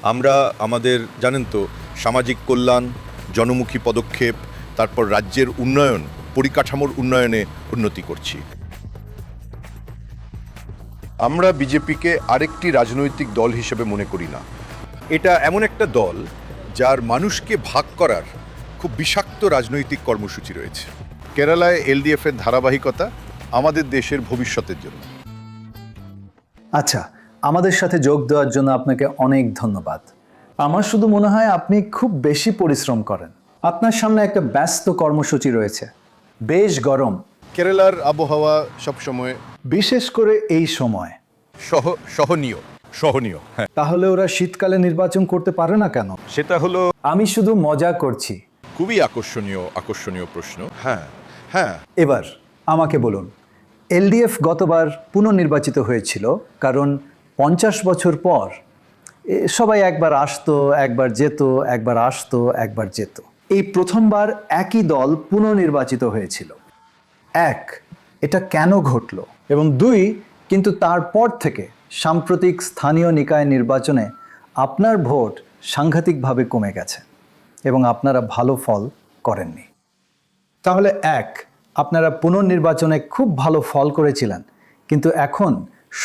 আমরা আমাদের জানেন তো সামাজিক কল্যাণ, জনমুখী পদক্ষেপ, তারপর রাজ্যের উন্নয়ন, পরিকাঠামোর উন্নয়নে উন্নতি করছি। আমরা বিজেপিকে আরেকটি রাজনৈতিক দল হিসেবে মনে করি না। এটা এমন একটা দল যার মানুষকে ভাগ করার খুব বিষাক্ত রাজনৈতিক কর্মসূচি রয়েছে। কেরালায় এলডিএফের ধারাবাহিকতা আমাদের দেশের ভবিষ্যতের জন্য। আচ্ছা, আমাদের সাথে যোগ দেওয়ার জন্য আপনাকে অনেক ধন্যবাদ। আমার শুধু মনে হয় আপনি খুব বেশি পরিশ্রম করেন। আপনার সামনে একটা ব্যস্ত কর্মসূচি রয়েছে, বেশ গরম, কেরালার আবহাওয়া সবসময় বিশেষ করে এই সময়। সহনীয়। হ্যাঁ, তাহলে ওরা শীতকালে নির্বাচন করতে পারে না কেন? সেটা হলো আমি শুধু মজা করছি। খুবই আকর্ষণীয় প্রশ্ন। হ্যাঁ, এবার আমাকে বলুন, এলডিএফ গতবার পুনর্নির্বাচিত হয়েছিল কারণ 50 বছর পর সবাই একবার আসতো, একবার যেত, একবার আসতো, একবার যেত। এই প্রথমবার একই দল পুনর্নির্বাচিত হয়েছিল। এক, এটা কেন ঘটলো? এবং দুই, কিন্তু তারপর থেকে সাম্প্রতিক স্থানীয় নিকায় নির্বাচনে আপনার ভোট সাংঘাতিকভাবে কমে গেছে এবং আপনারা ভালো ফল করেননি। তাহলে এক, আপনারা পুনর্নির্বাচনে খুব ভালো ফল করেছিলেন, কিন্তু এখন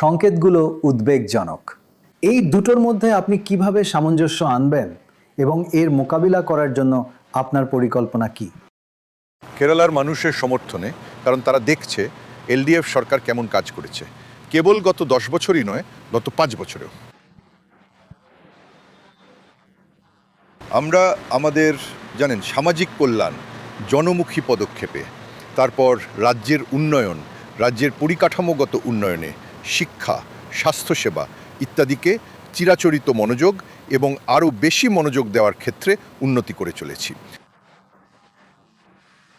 সংকেতগুলো উদ্বেগজনক। এই দুটোর মধ্যে আপনি কিভাবে সামঞ্জস্য আনবেন এবং এর মোকাবিলা করার জন্য আপনার পরিকল্পনা কি? কেরালার মানুষের সমর্থনে, কারণ তারা দেখছে এলডিএফ সরকার কেমন কাজ করেছে, কেবল গত 10 বছরই নয়, গত 5 বছরেও। আমরা আমাদের জানেন সামাজিক কল্যাণ, জনমুখী পদক্ষেপে, তারপর রাজ্যের উন্নয়ন, রাজ্যের পরিকাঠামোগত উন্নয়নে, শিক্ষা, স্বাস্থ্যসেবা ইত্যাদিকে চিরাচরিত মনোযোগ এবং আরও বেশি মনোযোগ দেওয়ার ক্ষেত্রে উন্নতি করে চলেছি।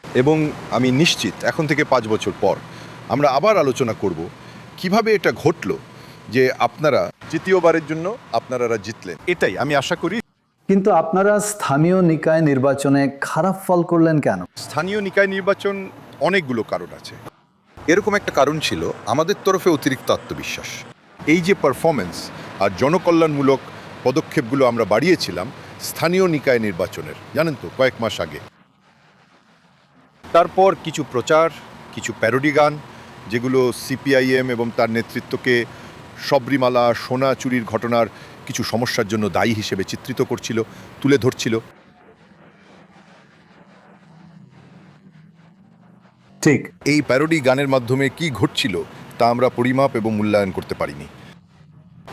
এবং আমি নিশ্চিত এখন থেকে 5 বছর পর আমরা আবার আলোচনা করব কিভাবে এটা ঘটলো যে আপনারা তৃতীয়বারের জন্য আপনারা জিতলেন। এটাই আমি আশা করি। কিন্তু আপনারা স্থানীয় নিকায় নির্বাচনে খারাপ ফল করলেন কেন? স্থানীয় নিকায় নির্বাচন অনেকগুলো কারণ আছে। এরকম একটা কারণ ছিল আমাদের তরফে অতিরিক্ত আত্মবিশ্বাস। এই যে পারফরমেন্স আর জনকল্যাণমূলক পদক্ষেপগুলো আমরা বাড়িয়েছিলাম স্থানীয় নিকায় নির্বাচনের, জানেন তো, কয়েক মাস আগে। তারপর কিছু প্রচার, কিছু প্যারোডি গান, যেগুলো সিপিআইএম এবং তার নেতৃত্বকে সবরিমালা সোনা চুরির ঘটনার কিছু সমস্যার জন্য দায়ী হিসেবে চিত্রিত করছিল, তুলে ধরছিল। ঠিক। এই প্যারোডি গানের মাধ্যমে কি ঘটছিল তা আমরা পরিমাপ এবং মূল্যায়ন করতে পারিনি।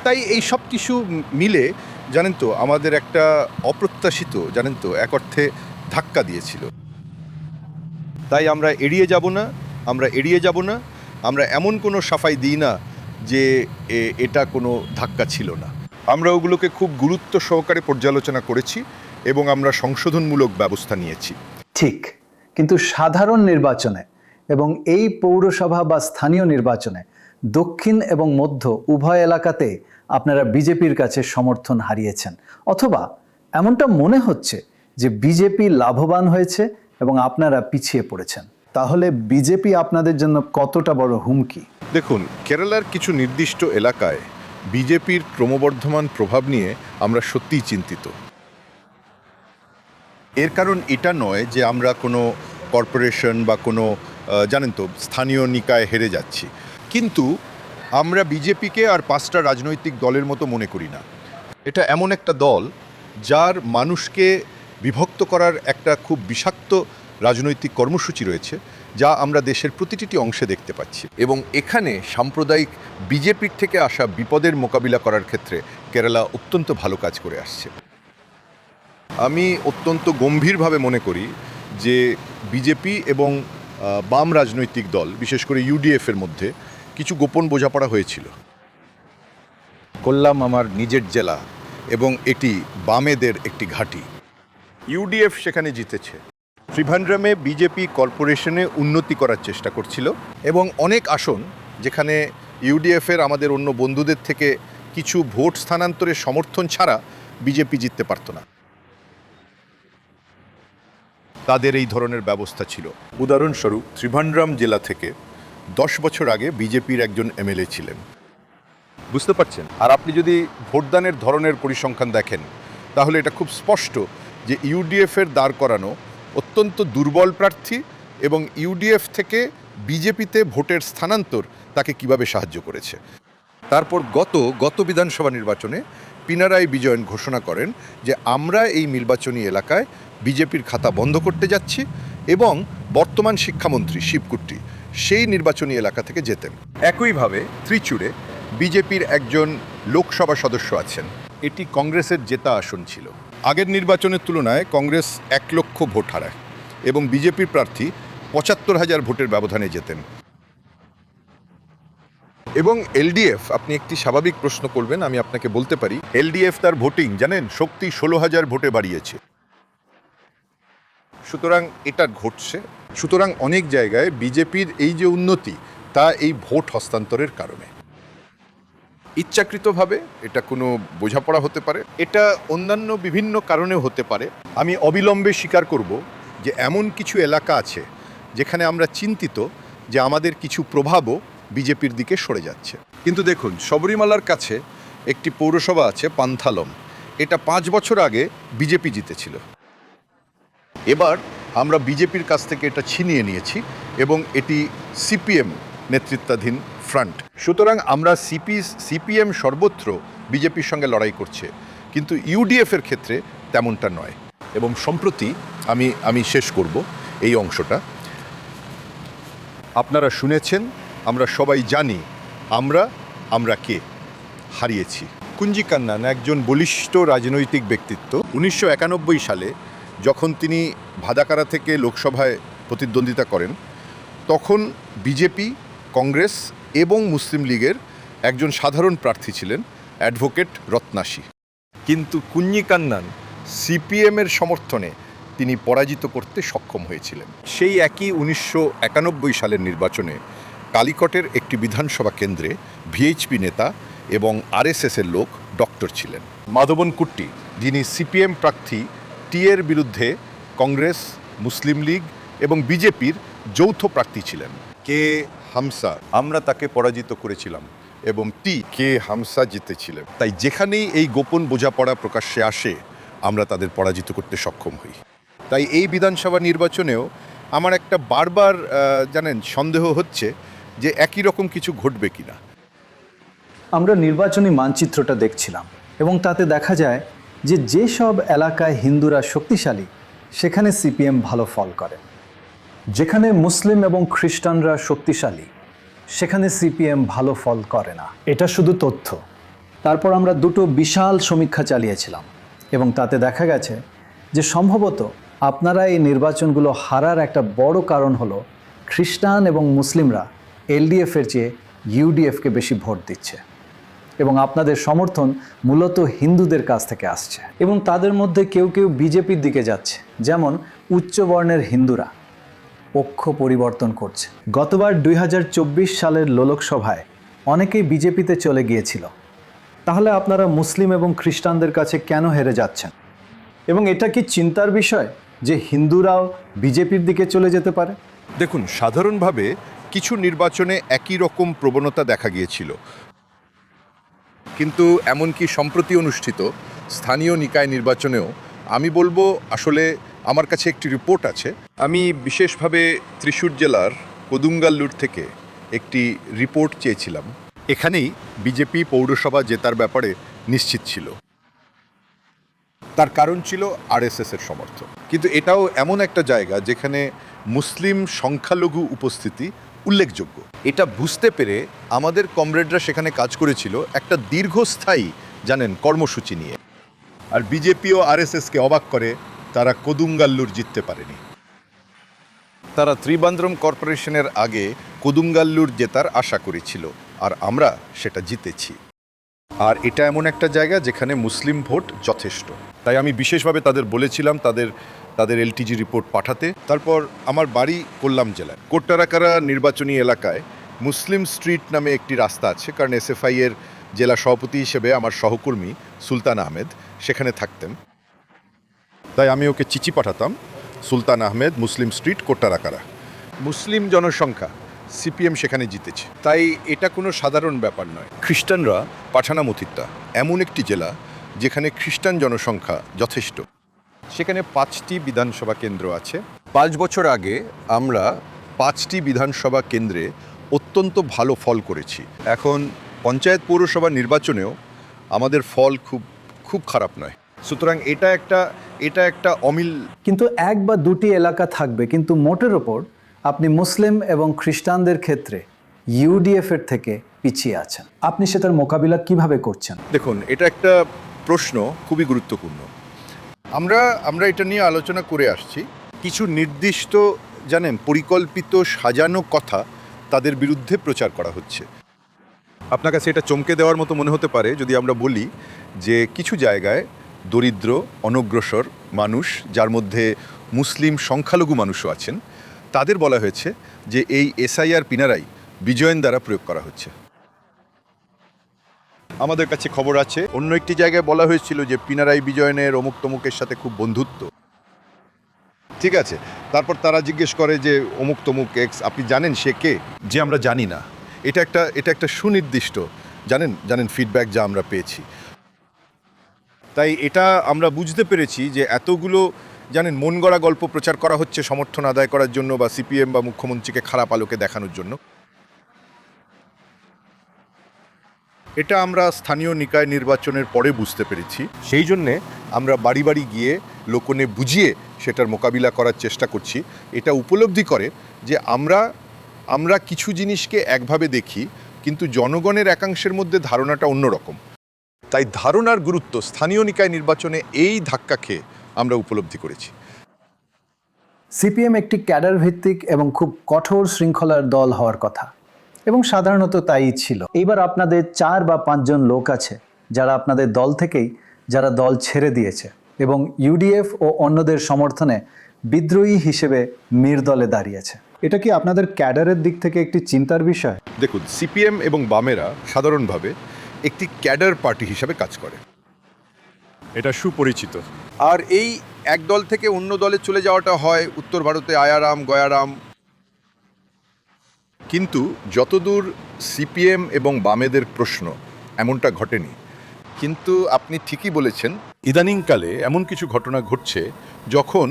তাই এই সব কিছু মিলে জানেন তো আমাদের একটা অপ্রত্যাশিত, জানেন তো, এক অর্থে ধাক্কা দিয়েছিল। তাই আমরা এড়িয়ে যাব না। আমরা এমন কোনো সাফাই দিই না যে এটা কোনো ধাক্কা ছিল না। আমরা ওগুলোকে খুব গুরুত্ব সহকারে পর্যালোচনা করেছি এবং আমরা সংশোধনমূলক ব্যবস্থা নিয়েছি। ঠিক, কিন্তু সাধারণ নির্বাচনে এবং এই পৌরসভা বা স্থানীয় নির্বাচনে দক্ষিণ এবং মধ্য উভয় এলাকাতে আপনারা বিজেপির কাছে সমর্থন হারিয়েছেন, অথবা এমনটা মনে হচ্ছে যে বিজেপি লাভবান হয়েছে এবং আপনারা পিছিয়ে পড়েছেন। তাহলে বিজেপি আপনাদের জন্য কতটা বড় হুমকি? দেখুন, কেরালার কিছু নির্দিষ্ট এলাকায় বিজেপির ক্রমবর্ধমান প্রভাব নিয়ে আমরা সত্যিই চিন্তিত। এর কারণ এটা নয় যে আমরা কোনো কর্পোরেশন বা কোনো জানেন তো স্থানীয় নিকায় হেরে যাচ্ছি, কিন্তু আমরা বিজেপিকে আর 5টা রাজনৈতিক দলের মতো মনে করি না। এটা এমন একটা দল যার মানুষকে বিভক্ত করার একটা খুব বিষাক্ত রাজনৈতিক কর্মসূচি রয়েছে, যা আমরা দেশের প্রতিটি অংশে দেখতে পাচ্ছি। এবং এখানে সাম্প্রদায়িক বিজেপির থেকে আসা বিপদের মোকাবিলা করার ক্ষেত্রে কেরালা অত্যন্ত ভালো কাজ করে আসছে। আমি অত্যন্ত গম্ভীরভাবে মনে করি যে বিজেপি এবং বাম রাজনৈতিক দল, বিশেষ করে ইউডিএফের মধ্যে কিছু গোপন বোঝাপড়া হয়েছিল। কোল্লাম আমার নিজের জেলা এবং এটি বামেদের একটি ঘাঁটি। ইউডিএফ সেখানে জিতেছে। ত্রিভান্ড্রামে বিজেপি কর্পোরেশনে উন্নতি করার চেষ্টা করছিল এবং অনেক আসন যেখানে ইউডিএফের আমাদের অন্য বন্ধুদের থেকে কিছু ভোট স্থানান্তরের সমর্থন ছাড়া বিজেপি জিততে পারত না, তাদের এই ধরনের ব্যবস্থা ছিল। উদাহরণস্বরূপ ত্রিভান্ড্রাম জেলা থেকে 10 বছর আগে বিজেপির একজন এমএলএ ছিলেন, বুঝতে পারছেন? আর আপনি যদি ভোটদানের ধরনের পরিসংখ্যান দেখেন তাহলে এটা খুব স্পষ্ট যে ইউডিএফের দাঁড় করানো অত্যন্ত দুর্বল প্রার্থী এবং ইউডিএফ থেকে বিজেপিতে ভোটের স্থানান্তর তাকে কিভাবে সাহায্য করেছে। তারপর গত বিধানসভা নির্বাচনে পিনারাই বিজয়ন ঘোষণা করেন যে আমরা এই নির্বাচনী এলাকায় বিজেপির খাতা বন্ধ করতে যাচ্ছি এবং বর্তমান শিক্ষামন্ত্রী শিবকুট্টি সেই নির্বাচনী এলাকা থেকে যেতেন। একইভাবে ত্রিচুরে বিজেপির একজন লোকসভা সদস্য আছেন, এটি কংগ্রেসের জেতা আসন ছিল। আগের নির্বাচনের তুলনায় কংগ্রেস 1 লক্ষ ভোট হারায় এবং বিজেপির প্রার্থী 75,000 ভোটের ব্যবধানে যেতেন। এবং এলডিএফ, আপনি একটি স্বাভাবিক প্রশ্ন করবেন, আমি আপনাকে বলতে পারি এলডিএফ তার ভোটিং জানেন শক্তি 16,000 ভোটে বাড়িয়েছে। সুতরাং এটা ঘটছে। সুতরাং অনেক জায়গায় বিজেপির এই যে উন্নতি তা এই ভোট হস্তান্তরের কারণে। ইচ্ছাকৃতভাবে এটা কোনো বোঝাপড়া হতে পারে, এটা অন্যান্য বিভিন্ন কারণেও হতে পারে। আমি অবিলম্বে স্বীকার করব যে এমন কিছু এলাকা আছে যেখানে আমরা চিন্তিত যে আমাদের কিছু প্রভাবও বিজেপির দিকে সরে যাচ্ছে। কিন্তু দেখুন, শবরীমালার কাছে একটি পৌরসভা আছে পান্থালম, এটা 5 বছর আগে বিজেপি জিতেছিল। এবার আমরা বিজেপির কাছ থেকে এটা ছিনিয়ে নিয়েছি এবং এটি সিপিএম নেতৃত্বাধীন ফ্রন্ট। সুতরাং আমরা সিপিএম সর্বত্র বিজেপির সঙ্গে লড়াই করছে, কিন্তু ইউডিএফের ক্ষেত্রে তেমনটা নয়। এবং সম্প্রতি আমি শেষ করব এই অংশটা। আপনারা শুনেছেন, আমরা সবাই জানি আমরা কে হারিয়েছি। কুঞ্জি কান্নান একজন বলিষ্ঠ রাজনৈতিক ব্যক্তিত্ব। 1991 সালে যখন তিনি ভাদাকারা থেকে লোকসভায় প্রতিদ্বন্দ্বিতা করেন তখন বিজেপি, কংগ্রেস এবং মুসলিম লীগের একজন সাধারণ প্রার্থী ছিলেন অ্যাডভোকেট রত্নাশী। কিন্তু কুঞ্জি কান্নান সিপিএমের সমর্থনে তিনি পরাজিত করতে সক্ষম হয়েছিলেন। সেই একই 1991 সালের নির্বাচনে কালিকটের একটি বিধানসভা কেন্দ্রে ভিএইচপি নেতা এবং আরএসএসের লোক ডক্টর ছিলেন মাধবন কুট্টি, যিনি সিপিএম প্রার্থী টিএর বিরুদ্ধে কংগ্রেস, মুসলিম লীগ এবং বিজেপির যৌথ প্রার্থী ছিলেন। কে হামসা, আমরা তাকে পরাজিত করেছিলাম এবং কে হামসা জিতেছিলেন। তাই যেখানেই এই গোপন বোঝাপড়া প্রকাশ্যে আসে আমরা তাদের পরাজিত করতে সক্ষম হই। তাই এই বিধানসভা নির্বাচনেও আমার একটা বারবার জানেন সন্দেহ হচ্ছে যে একই রকম কিছু ঘটবে কিনা। আমরা নির্বাচনী মানচিত্রটা দেখছিলাম এবং তাতে দেখা যায় যে যেসব এলাকায় হিন্দুরা শক্তিশালী সেখানে সিপিএম ভালো ফল করে, যেখানে মুসলিম এবং খ্রিস্টানরা শক্তিশালী সেখানে সিপিএম ভালো ফল করে না। এটা শুধু তথ্য। তারপর আমরা দুটো বিশাল সমীক্ষা চালিয়েছিলাম এবং তাতে দেখা গেছে যে সম্ভবত আপনারা এই নির্বাচনগুলো হারার একটা বড় কারণ হলো খ্রিস্টান এবং মুসলিমরা এলডিএফের চেয়ে ইউডিএফকে বেশি ভোট দিচ্ছে এবং আপনাদের সমর্থন মূলত হিন্দুদের কাছ থেকে আসছে এবং তাদের মধ্যে কেউ কেউ বিজেপির দিকে যাচ্ছে, যেমন উচ্চ বর্ণের হিন্দুরা পক্ষ পরিবর্তন করছে। গতবার 2024 সালের লোকসভায় অনেকেই বিজেপিতে চলে গিয়েছিল। তাহলে আপনারা মুসলিম এবং খ্রিস্টানদের কাছে কেন হেরে যাচ্ছেন? এবং এটা কি চিন্তার বিষয় যে হিন্দুরাও বিজেপির দিকে চলে যেতে পারে? দেখুন, সাধারণভাবে কিছু নির্বাচনে একই রকম প্রবণতা দেখা গিয়েছিল, কিন্তু এমনকি সম্প্রতি অনুষ্ঠিত স্থানীয় নিকায় নির্বাচনেও আমি বলবো আসলে আমার কাছে একটি রিপোর্ট আছে। আমি বিশেষভাবে ত্রিশূর জেলার কোদুঙ্গাল্লুর থেকে একটি রিপোর্ট চেয়েছিলাম। এখানেই বিজেপি পৌরসভা জেতার ব্যাপারে নিশ্চিত ছিল। তার কারণ ছিল আরএসএসের সমর্থন। কিন্তু এটাও এমন একটা জায়গা যেখানে মুসলিম সংখ্যালঘু উপস্থিতি উল্লেখযোগ্য। এটা বুঝতে পেরে আমাদের কমরেডরা সেখানে কাজ করেছিল একটা দীর্ঘস্থায়ী কর্মসূচি নিয়ে। আর বিজেপি ও আরএসএসকে অবাক করে তারা কোদুঙ্গাল্লুর জিততে পারেনি। তারা ত্রিবান্দ্রম কর্পোরেশনের আগে কোদুঙ্গাল্লুর জেতার আশা করেছিল, আর আমরা সেটা জিতেছি। আর এটা এমন একটা জায়গা যেখানে মুসলিম ভোট যথেষ্ট। তাই আমি বিশেষভাবে তাদের বলেছিলাম তাদের এলটিজি রিপোর্ট পাঠাতে। তারপর আমার বাড়ি কোল্লাম জেলায় কোট্টারাকারা নির্বাচনী এলাকায় মুসলিম স্ট্রিট নামে একটি রাস্তা আছে, কারণ এসএফআই এর জেলা সভাপতি হিসেবে আমার সহকর্মী সুলতান আহমেদ সেখানে থাকতেন। তাই আমি ওকে চিঠি পাঠাতাম, সুলতান আহমেদ, মুসলিম স্ট্রিট, কোট্টারাকারা। মুসলিম জনসংখ্যা সিপিএম সেখানে জিতেছে। তাই এটা কোনো সাধারণ ব্যাপার নয়। খ্রিস্টানরা পাঠানামথিত্তা এমন একটি জেলা যেখানে খ্রিস্টান জনসংখ্যা যথেষ্ট। সেখানে 5টি বিধানসভা কেন্দ্র আছে। 5 বছর আগে আমরা 5টি বিধানসভা কেন্দ্রে অত্যন্ত ভালো ফল করেছি। এখন পঞ্চায়েত পৌরসভা নির্বাচনেও আমাদের ফল খুব খারাপ নয়। সুতরাং এটা একটা অমিল। কিন্তু এক বা দুটি এলাকা থাকবে, কিন্তু মোটের ওপর আপনি মুসলিম এবং খ্রিস্টানদের ক্ষেত্রে ইউডিএফ এর থেকে পিছিয়ে আছেন। আপনি সেটার মোকাবিলা কিভাবে করছেন? দেখুন, এটা একটা প্রশ্ন খুবই গুরুত্বপূর্ণ। আমরা এটা নিয়ে আলোচনা করে আসছি। কিছু নির্দিষ্ট পরিকল্পিত সাজানো কথা তাদের বিরুদ্ধে প্রচার করা হচ্ছে। আপনার কাছে এটা চমকে দেওয়ার মতো মনে হতে পারে যদি আমরা বলি যে কিছু জায়গায় দরিদ্র অনগ্রসর মানুষ, যার মধ্যে মুসলিম সংখ্যালঘু মানুষও আছেন, তাদের বলা হয়েছে যে এই এসআইআর পিনারাই বিজয়েন দ্বারা প্রয়োগ করা হচ্ছে। আমাদের কাছে খবর আছে অন্য একটি জায়গায় বলা হয়েছিল যে পিনারাই বিজয়নের অমুক তমুকের সাথে খুব বন্ধুত্ব। ঠিক আছে, তারপর তারা জিজ্ঞেস করে যে অমুক তমুক এক্স, আপনি জানেন সে কে? যে আমরা জানি না। এটা একটা সুনির্দিষ্ট জানেন ফিডব্যাক যা আমরা পেয়েছি। তাই এটা আমরা বুঝতে পেরেছি যে এতগুলো মন গড়া গল্প প্রচার করা হচ্ছে সমর্থন আদায় করার জন্য বা সিপিএম বা মুখ্যমন্ত্রীকে খারাপ আলোকে দেখানোর জন্য। এটা আমরা স্থানীয় নিকায় নির্বাচনের পরে বুঝতে পেরেছি। সেই জন্যে আমরা বাড়ি বাড়ি গিয়ে লোকনে বুঝিয়ে সেটার মোকাবিলা করার চেষ্টা করছি। এটা উপলব্ধি করে যে আমরা কিছু জিনিসকে একভাবে দেখি, কিন্তু জনগণের একাংশের মধ্যে ধারণাটা অন্যরকম। তাই ধারণার গুরুত্ব স্থানীয় নিকায় নির্বাচনে এই ধাক্কা খেয়ে আমরা উপলব্ধি করেছি। সিপিএম একটি ক্যাডার ভিত্তিক এবং খুব কঠোর শৃঙ্খলার দল হওয়ার কথা, এবং সাধারণত তাই ছিল। এইবার আপনাদের 4 বা 5 জন লোক আছে যারা আপনাদের দল থেকেই যারা দল ছেড়ে দিয়েছে এবং ইউডিএফ ও অন্যদের সমর্থনে বিদ্রোহী হিসেবে মির দলে দাঁড়িয়েছে। এটা কি আপনাদের ক্যাডারের দিক থেকে একটি চিন্তার বিষয়? দেখুন, সিপিএম এবং বামেরা সাধারণভাবে একটি ক্যাডার পার্টি হিসাবে কাজ করে, এটা সুপরিচিত। আর এই এক দল থেকে অন্য দলে চলে যাওয়াটা হয় উত্তর ভারতে আয়ারাম গয়ারাম। কিন্তু যতদূর সিপিএম এবং বামেদের প্রশ্ন, এমনটা ঘটেনি। কিন্তু আপনি ঠিকই বলেছেন, ইদানিংকালে এমন কিছু ঘটনা ঘটছে যখন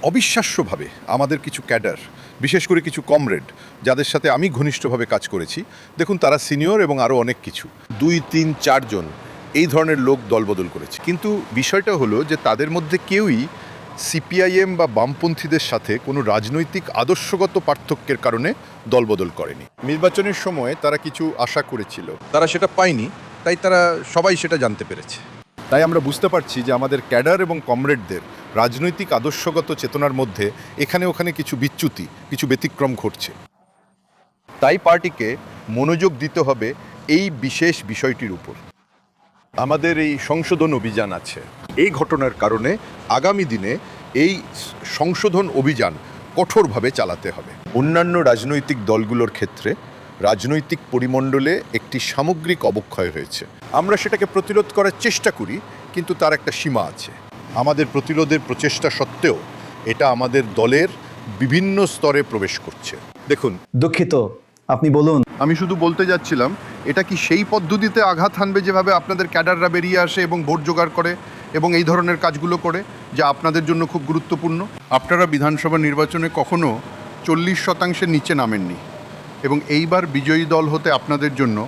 অবিশ্বাস্যভাবে আমাদের কিছু ক্যাডার, বিশেষ করে কিছু কমরেড যাদের সাথে আমি ঘনিষ্ঠভাবে কাজ করেছি, দেখুন তারা সিনিয়র এবং আরও অনেক কিছু 2, 3, 4 জন এই ধরনের লোক দলবদল করেছে। কিন্তু বিষয়টা হলো যে তাদের মধ্যে কেউই সিপিআইএম বা বামপন্থীদের সাথে কোনো রাজনৈতিক আদর্শগত পার্থক্যের কারণে দলবদল করেনি। নির্বাচনের সময় তারা কিছু আশা করেছিল, তারা সেটা পায়নি, তাই তারা সবাই সেটা জানতে পেরেছে। তাই আমরা বুঝতে পারছি যে আমাদের ক্যাডার এবং কমরেডদের রাজনৈতিক আদর্শগত চেতনার মধ্যে এখানে ওখানে কিছু বিচ্যুতি, কিছু ব্যতিক্রম ঘটছে। তাই পার্টিকে মনোযোগ দিতে হবে এই বিশেষ বিষয়টির উপর। আমাদের এই সংশোধন অভিযান আছে। এই ঘটনার কারণে আগামী দিনে এই সংশোধন অভিযান কঠোরভাবে চালাতে হবে। অন্যান্য রাজনৈতিক দলগুলোর ক্ষেত্রে রাজনৈতিক পরিমণ্ডলে একটি সামগ্রিক অবক্ষয় হয়েছে। আমরা সেটাকে প্রতিরোধ করার চেষ্টা করি, কিন্তু তার একটা সীমা আছে। আমাদের প্রতিরোধের প্রচেষ্টা সত্ত্বেও এটা আমাদের দলের বিভিন্ন স্তরে প্রবেশ করছে। দেখুন, দুঃখিত, আপনি বলুন। আমি শুধু বলতে যাচ্ছিলাম, এটা কি সেই পদ্ধতিতে আঘাত হানবে যেভাবে আপনাদের ক্যাডাররা বেরিয়ে আসে এবং ভোট জোগাড় করে এবং এই ধরনের কাজগুলো করে, যা আপনাদের জন্য খুব গুরুত্বপূর্ণ? আপনারা বিধানসভা নির্বাচনে কখনো 40% নিচে নামেননি, এবং এইবার বিজয়ী দল হতে আপনাদের জন্য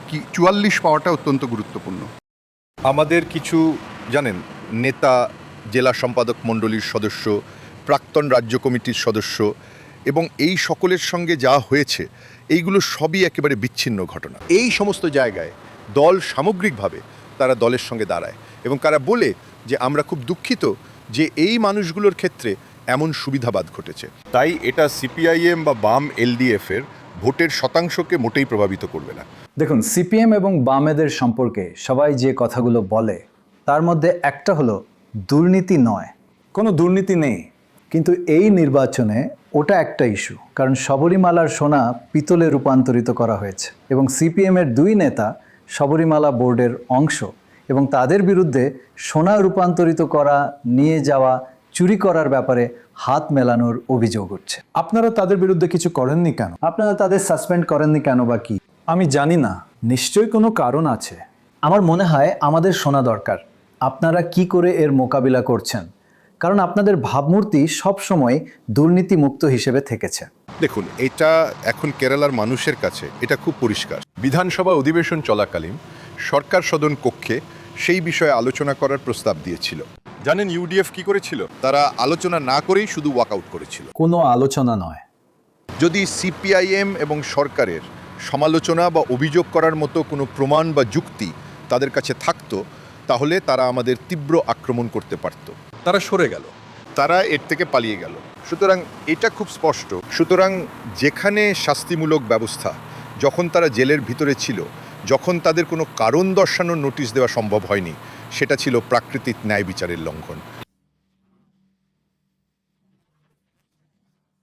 কি 44 পাওয়াটা অত্যন্ত গুরুত্বপূর্ণ। আমাদের কিছু নেতা, জেলা সম্পাদক মণ্ডলীর সদস্য, প্রাক্তন রাজ্য কমিটির সদস্য এবং এই সকলের সঙ্গে যা হয়েছে, এইগুলো সবই একেবারে বিচ্ছিন্ন ঘটনা। এই সমস্ত জায়গায় দল সামগ্রিকভাবে তারা দলের সঙ্গে দাঁড়ায় এবং তারা বলে যে আমরা খুব দুঃখিত যে এই মানুষগুলোর ক্ষেত্রে এমন সুবিধাবাদ ঘটেছে। তাই এটা সিপিআইএম বা বাম এলডিএফের ভোটের শতাংশকে মোটেই প্রভাবিত করবে না। দেখুন, সিপিএম এবং বামেদের সম্পর্কে সবাই যে কথাগুলো বলে তার মধ্যে একটা হলো দুর্নীতি নয়, কোনো দুর্নীতি নেই। কিন্তু এই নির্বাচনে ওটা একটা ইস্যু, কারণ শবরীমালার সোনা পিতলে রূপান্তরিত করা হয়েছে এবং সিপিএমের 2 নেতা শবরীমালা বোর্ডের অংশ, এবং তাদের বিরুদ্ধে সোনা রূপান্তরিত করা, নিয়ে যাওয়া, চুরি করার ব্যাপারে হাত মেলানোর অভিযোগ উঠছে। আপনারা তাদের বিরুদ্ধে কিছু করেননি কেন? আপনারা তাদের সাসপেন্ড করেননি কেন বা কি? আমি জানি না, নিশ্চয়ই কোনো কারণ আছে। আমার মনে হয় আমাদের শোনা দরকার আপনারা কি করে এর মোকাবিলা করছেন, কারণ আপনাদের ভাবমূর্তি সবসময় দুর্নীতিমুক্ত হিসেবে থেকেছে। দেখুন, এটা এখন কেরালার মানুষের কাছে এটা খুব পরিষ্কার। বিধানসভা অধিবেশন চলাকালীন সরকার সদন কক্ষে সেই বিষয়ে আলোচনা করার প্রস্তাব দিয়েছিল। জানেন ইউডিএফ কি করেছিল? তারা আলোচনা না করেই শুধু ওয়াকআউট করেছিল। কোনো আলোচনা নয়। যদি সিপিআইএম এবং সরকারের সমালোচনা বা অভিযোগ করার মতো কোনো প্রমাণ বা যুক্তি তাদের কাছে থাকতো, তাহলে তারা আমাদের তীব্র আক্রমণ করতে পারত। তারা সরে গেল, তারা এর থেকে পালিয়ে গেল। সুতরাং এটা খুব স্পষ্ট। সুতরাং যেখানে শাস্তিমূলক ব্যবস্থা, যখন তারা জেলের ভিতরে ছিল, যখন তাদের কোনো কারণ দর্শানোর নোটিশ দেওয়া সম্ভব হয়নি, সেটা ছিল প্রাকৃতিক ন্যায় বিচারের লঙ্ঘন।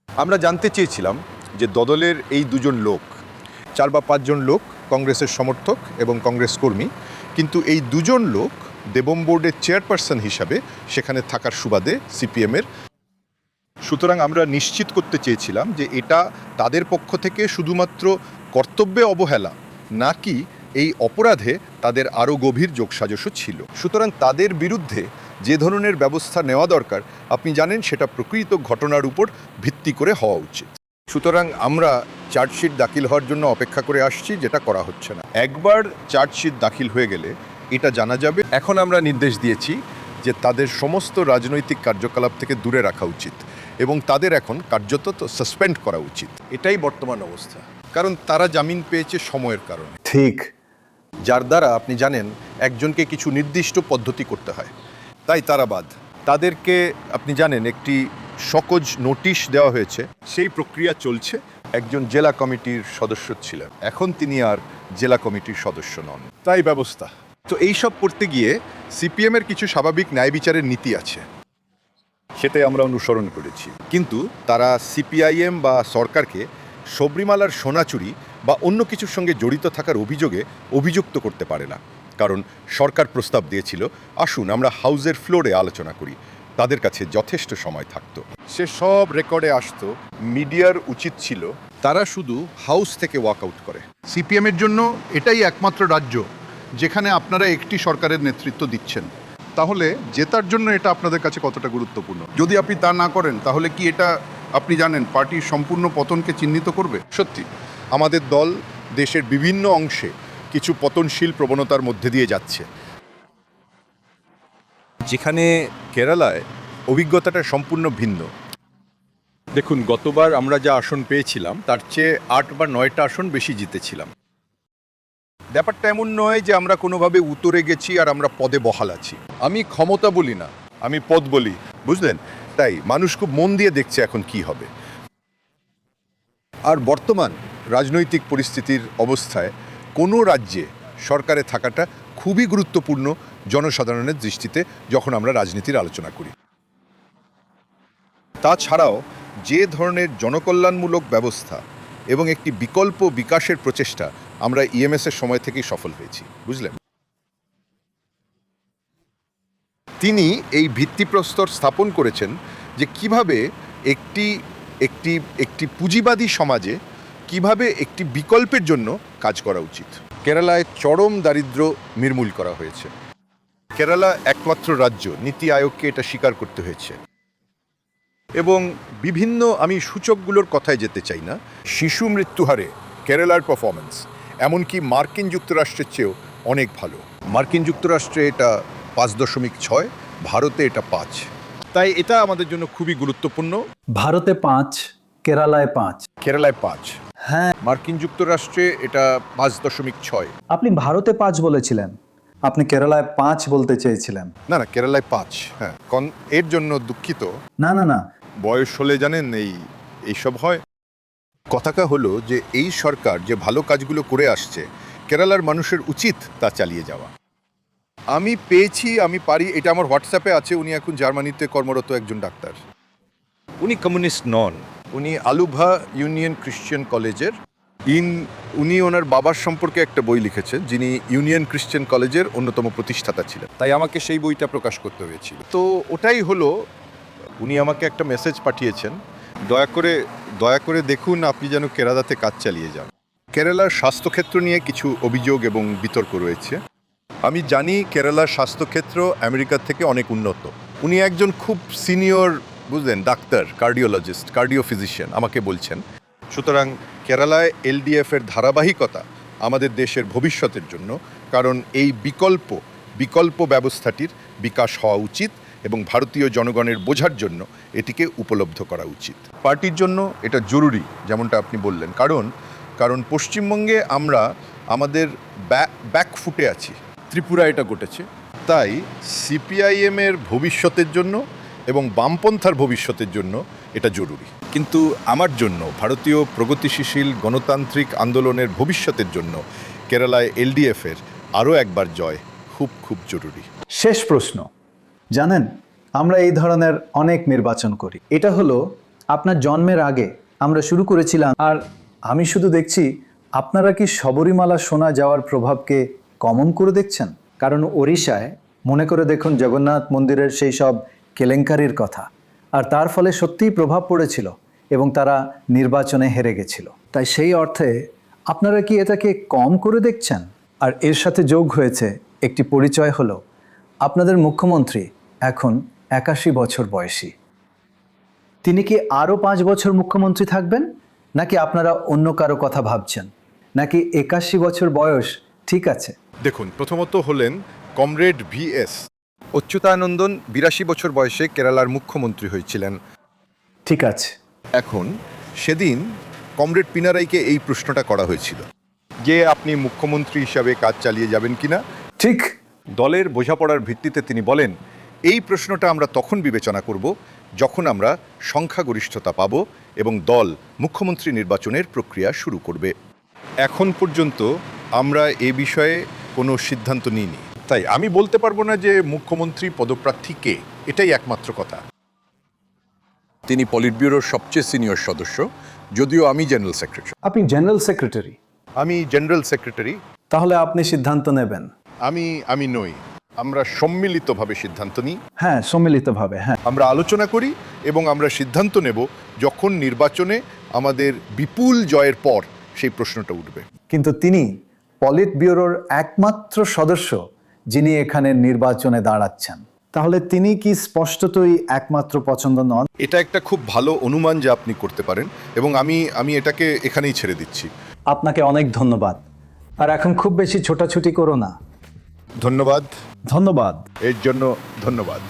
আমরা জানতে চেয়েছিলাম যে দলের এই দুজন লোক, 4 বা 5 জন লোক কংগ্রেসের সমর্থক এবং কংগ্রেস কর্মী, কিন্তু এই দুজন লোক দেবম বোর্ডের চেয়ারপারসন হিসাবে সেখানে থাকার সুবাদে সিপিএমের। সুতরাং আমরা নিশ্চিত করতে চেয়েছিলাম যে এটা তাদের পক্ষ থেকে শুধুমাত্র কর্তব্যে অবহেলা, নাকি এই অপরাধে তাদের আরও গভীর যোগসাজশও ছিল। সুতরাং তাদের বিরুদ্ধে যে ধরনের ব্যবস্থা নেওয়া দরকার, আপনি জানেন সেটা প্রকৃত ঘটনার উপর ভিত্তি করে হওয়া উচিত। সুতরাং আমরা চার্জশিট দাখিল হওয়ার জন্য অপেক্ষা করে আসছি, যেটা করা হচ্ছে না। একবার চার্জশিট দাখিল হয়ে গেলে এটা জানা যাবে। এখন আমরা নির্দেশ দিয়েছি যে তাদের সমস্ত রাজনৈতিক কার্যকলাপ থেকে দূরে রাখা উচিত এবং তাদের এখন কার্যত সাসপেন্ড করা উচিত। এটাই বর্তমান অবস্থা, কারণ তারা জামিন পেয়েছে সময়ের কারণে। ঠিক। যার দ্বারা আপনি জানেন একজনকে কিছু নির্দিষ্ট পদ্ধতি করতে হয়, তাই তারা বাদ। তাদেরকে আপনি জানেন একটি সকজ নোটিশ দেওয়া হয়েছে, সেই প্রক্রিয়া চলছে। একজন জেলা কমিটির সদস্য ছিলেন, এখন তিনি আর জেলা কমিটির সদস্য নন, তাই ব্যবস্থা। তো এইসব করতে গিয়ে সিপিএমের কিছু স্বাভাবিক ন্যায় বিচারের নীতি আছে, সেটাই আমরা অনুসরণ করেছি। কিন্তু তারা সিপিআইএম বা সরকারকে শবরীমালার সোনা চুরি বা অন্য কিছুর সঙ্গে জড়িত থাকার অভিযোগে অভিযুক্ত করতে পারে না, কারণ সরকার প্রস্তাব দিয়েছিল আসুন আমরা হাউসের ফ্লোরে আলোচনা করি। তাদের কাছে যথেষ্ট সময় থাকতো, সে সব রেকর্ডে আসতো। মিডিয়ার উচিত ছিল তারা শুধু হাউস থেকে ওয়াকআউট করে। সিপিএমের জন্য এটাই একমাত্র রাজ্য যেখানে আপনারা একটি সরকারের নেতৃত্ব দিচ্ছেন। তাহলে জেতার জন্য এটা আপনাদের কাছে কতটা গুরুত্বপূর্ণ? যদি আপনি তা না করেন, তাহলে কি এটা আপনি জানেন পার্টির সম্পূর্ণ পতনকে চিহ্নিত করবে? সত্যি আমাদের দল দেশের বিভিন্ন অংশে কিছু পতনশীল প্রবণতার মধ্যে দিয়ে যাচ্ছে, যেখানে কেরালায় অভিজ্ঞতাটা সম্পূর্ণ ভিন্ন। দেখুন, গতবার আমরা যা আসন পেয়েছিলাম তার চেয়ে 8 বা 9টা আসন বেশি জিতেছিলাম। ব্যাপারটা এমন নয় যে আমরা কোনোভাবে উতরে গেছি আর আমরা পদে বহাল আছি। আমি ক্ষমতা বলি না, আমি পদ বলি, বুঝলেন? তাই মানুষ খুব মন দিয়ে দেখছে এখন কি হবে। আর বর্তমান রাজনৈতিক পরিস্থিতির অবস্থায় কোনো রাজ্যে সরকারে থাকাটা খুবই গুরুত্বপূর্ণ জনসাধারণের দৃষ্টিতে, যখন আমরা রাজনীতির আলোচনা করি। তাছাড়াও যে ধরনের জনকল্যাণমূলক ব্যবস্থা এবং একটি বিকল্প বিকাশের প্রচেষ্টা আমরা ইএমএসের সময় থেকেই সফল হয়েছি, বুঝলেন? তিনি এই ভিত্তিপ্রস্তর স্থাপন করেছেন যে কিভাবে একটি পুঁজিবাদী সমাজে কিভাবে একটি বিকল্পের জন্য কাজ করা উচিত। কেরালায় চরম দারিদ্র্য নির্মূল করা হয়েছে। কেরালা একমাত্র রাজ্য, নীতি আয়োগকে এটা স্বীকার করতে হয়েছে। এবং বিভিন্ন, আমি সূচকগুলোর কথায় যেতে চাই না, শিশু মৃত্যুহারে কেরালার পারফরমেন্স এমনকি মার্কিন যুক্তরাষ্ট্রের চেয়েও অনেক ভালো। মার্কিন যুক্তরাষ্ট্রে এটা 5.6, ভারতে এটা 5। তাই এটা আমাদের জন্য খুবই গুরুত্বপূর্ণ। ভারতে 5, কেরালায় 5। কেরালায় 5, হ্যাঁ। মার্কিন যুক্তরাষ্ট্রে এটা 5.6। আপনি ভারতে 5 বলেছিলেন, আপনি কেরালায় 5 বলতে চেয়েছিলেন। না, কেরালায় 5। হ্যাঁ, এর জন্য দুঃখিত। না না না, বয়স হলে জানেন এইসব হয়। কথাটা হলো যে এই সরকার যে ভালো কাজগুলো করে আসছে, কেরালার মানুষের উচিত তা চালিয়ে যাওয়া। আমি পেয়েছি, আমি পারি, এটা আমার হোয়াটসঅ্যাপে আছে। উনি এখন জার্মানিতে কর্মরত একজন ডাক্তার। উনি কমিউনিস্ট নন, উনি আলুভা ইউনিয়ন খ্রিশ্চান কলেজের উনি ওনার বাবার সম্পর্কে একটা বই লিখেছেন, যিনি ইউনিয়ন খ্রিশ্চান কলেজের অন্যতম প্রতিষ্ঠাতা ছিলেন। তাই আমাকে সেই বইটা প্রকাশ করতে হয়েছিল। তো ওটাই হলো উনি আমাকে একটা মেসেজ পাঠিয়েছেন, দয়া করে দেখুন আপনি যেন কেরালাতে কাজ চালিয়ে যান। কেরালার স্বাস্থ্যক্ষেত্র নিয়ে কিছু অভিযোগ এবং বিতর্ক রয়েছে। আমি জানি কেরালার স্বাস্থ্যক্ষেত্র আমেরিকার থেকে অনেক উন্নত। উনি একজন খুব সিনিয়র বুঝলেন ডাক্তার, কার্ডিওলজিস্ট, কার্ডিও ফিজিশিয়ান আমাকে বলছেন। সুতরাং কেরালায় এলডিএফের ধারাবাহিকতা আমাদের দেশের ভবিষ্যতের জন্য, কারণ এই বিকল্প ব্যবস্থাটির বিকাশ হওয়া উচিত এবং ভারতীয় জনগণের বোঝার জন্য এটিকে উপলব্ধ করা উচিত। পার্টির জন্য এটা জরুরি, যেমনটা আপনি বললেন, কারণ পশ্চিমবঙ্গে আমরা আমাদের ব্যাকফুটে আছি। ত্রিপুরা এটা ঘটেছে। তাই সিপিআইএমের ভবিষ্যতের জন্য এবং বামপন্থার ভবিষ্যতের জন্য এটা জরুরি। কিন্তু আমার জন্য ভারতীয় প্রগতিশীল গণতান্ত্রিক আন্দোলনের ভবিষ্যতের জন্য কেরালায় এলডিএফের আরও একবার জয় খুব খুব জরুরি। শেষ প্রশ্ন। জানেন, আমরা এই ধরনের অনেক নির্বাচন করি। এটা হলো আপনার জন্মের আগে আমরা শুরু করেছিলাম, আর আমি শুধু দেখছি আপনারা কি শবরীমালা শোনা যাওয়ার প্রভাবকে কমন করে দেখছেন। কারণ ওড়িশায় মনে করে দেখুন জগন্নাথ মন্দিরের সেই সব কেলেঙ্কারির কথা, আর তার ফলে সত্যিই প্রভাব পড়েছিল এবং তারা নির্বাচনে হেরে গেছিল। তাই সেই অর্থে আপনারা কি এটাকে কম করে দেখছেন? আর এর সাথে যোগ হয়েছে একটি পরিচয় হলো আপনাদের মুখ্যমন্ত্রী এখন 81 বছর বয়সী। তিনি কি আরও 5 বছর মুখ্যমন্ত্রী থাকবেন, নাকি আপনারা অন্য কারো কথা ভাবছেন, নাকি 81 বছর বয়স ঠিক আছে? দেখুন, প্রথমত হলেন কমরেড ভিএস অচ্যুতানন্দন। 82 বছর বয়সে কেরালার মুখ্যমন্ত্রী হয়েছিলেন। ঠিক আছে। এখন সেদিন কমরেড পিনারাইকে এই প্রশ্নটা করা হয়েছিল যে আপনি মুখ্যমন্ত্রী হিসাবে কাজ চালিয়ে যাবেন কিনা। ঠিক। দলের বোঝাপড়ার ভিত্তিতে তিনি বলেন, এই প্রশ্নটা আমরা তখন বিবেচনা করব যখন আমরা সংখ্যাগরিষ্ঠতা পাব এবং দল মুখ্যমন্ত্রী নির্বাচনের প্রক্রিয়া শুরু করবে। এখন পর্যন্ত আমরা এ বিষয়ে কোনো সিদ্ধান্ত নিইনি, তাই আমি বলতে পারবো না যে মুখ্যমন্ত্রী পদপ্রার্থী কে। এটাই একমাত্র কথা। তিনি পলিট ব্যুরোর সবচেয়ে সিনিয়র সদস্য, যদিও আমি জেনারেল সেক্রেটারি। আপনি জেনারেল সেক্রেটারি? আমি জেনারেল সেক্রেটারি। তাহলে আপনি সিদ্ধান্ত নেবেন? আমি নই, আমরা সম্মিলিতভাবে সিদ্ধান্ত নিই। হ্যাঁ, সম্মিলিতভাবে। হ্যাঁ, আমরা আলোচনা করি এবং আমরা সিদ্ধান্ত নেব যখন নির্বাচনে আমাদের বিপুল জয়ের পর সেই প্রশ্নটা উঠবে। কিন্তু তিনি পলিট ব্যুরোর একমাত্র সদস্য যিনি এখানে নির্বাচনে দাঁড়াচ্ছেন। তাহলে তিনি কি স্পষ্টতই একমাত্র পছন্দ নন? এটা একটা খুব ভালো অনুমান যা আপনি করতে পারেন এবং আমি এটাকে এখানেই ছেড়ে দিচ্ছি। আপনাকে অনেক ধন্যবাদ। আর এখন খুব বেশি ছোটাছুটি করো না। ধন্যবাদ। ধন্যবাদ। এর জন্য ধন্যবাদ।